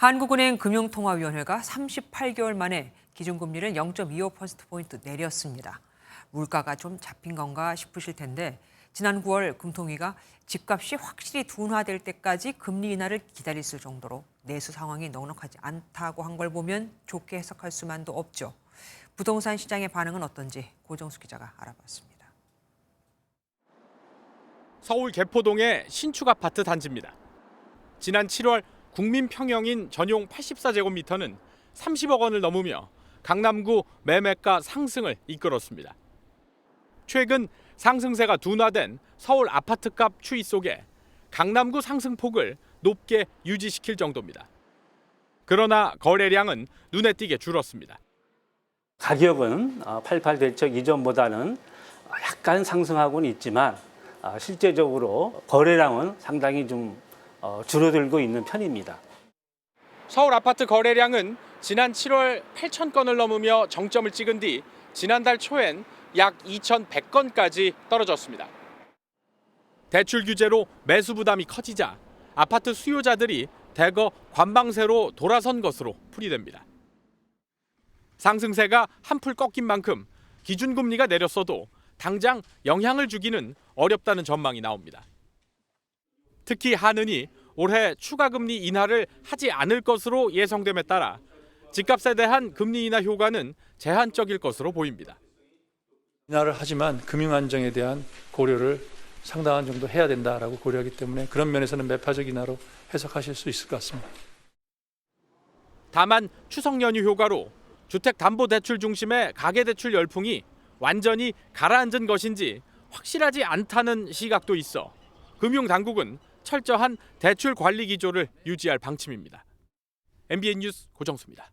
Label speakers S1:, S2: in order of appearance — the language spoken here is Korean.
S1: 한국은행 금융통화위원회가 38개월 만에 기준금리를 0.25%포인트 내렸습니다. 물가가 좀 잡힌 건가 싶으실 텐데 지난 9월 금통위가 집값이 확실히 둔화될 때까지 금리 인하를 기다릴 정도로 내수 상황이 넉넉하지 않다고 한 걸 보면 좋게 해석할 수만도 없죠. 부동산 시장의 반응은 어떤지 고정수 기자가 알아봤습니다.
S2: 서울 개포동의 신축 아파트 단지입니다. 지난 7월 국민 평형인 전용 84제곱미터는 30억 원을 넘으며 강남구 매매가 상승을 이끌었습니다. 최근 상승세가 둔화된 서울 아파트값 추이 속에 강남구 상승폭을 높게 유지시킬 정도입니다. 그러나 거래량은 눈에 띄게 줄었습니다.
S3: 가격은 88 대책 이전보다는 약간 상승하고는 있지만 실제적으로 거래량은 상당히 좀 줄어들고 있는 편입니다.
S2: 서울 아파트 거래량은 지난 7월 8천 건을 넘으며 정점을 찍은 뒤 지난달 초엔 약 2,100건까지 떨어졌습니다. 대출 규제로 매수 부담이 커지자 아파트 수요자들이 대거 관방세로 돌아선 것으로 풀이됩니다. 상승세가 한풀 꺾인 만큼 기준금리가 내렸어도 당장 영향을 주기는 어렵다는 전망이 나옵니다. 특히 한은이 올해 추가금리 인하를 하지 않을 것으로 예상됨에 따라 집값에 대한 금리 인하 효과는 제한적일 것으로 보입니다.
S4: 인하를 하지만 금융 안정에 대한 고려를 상당한 정도 해야 된다라고 고려하기 때문에 그런 면에서는 매파적 인하로 해석하실 수 있을 것 같습니다.
S2: 다만 추석 연휴 효과로 주택담보대출 중심의 가계대출 열풍이 완전히 가라앉은 것인지 확실하지 않다는 시각도 있어 금융당국은 철저한 대출 관리 기조를 유지할 방침입니다. MBN 뉴스 고정수입니다.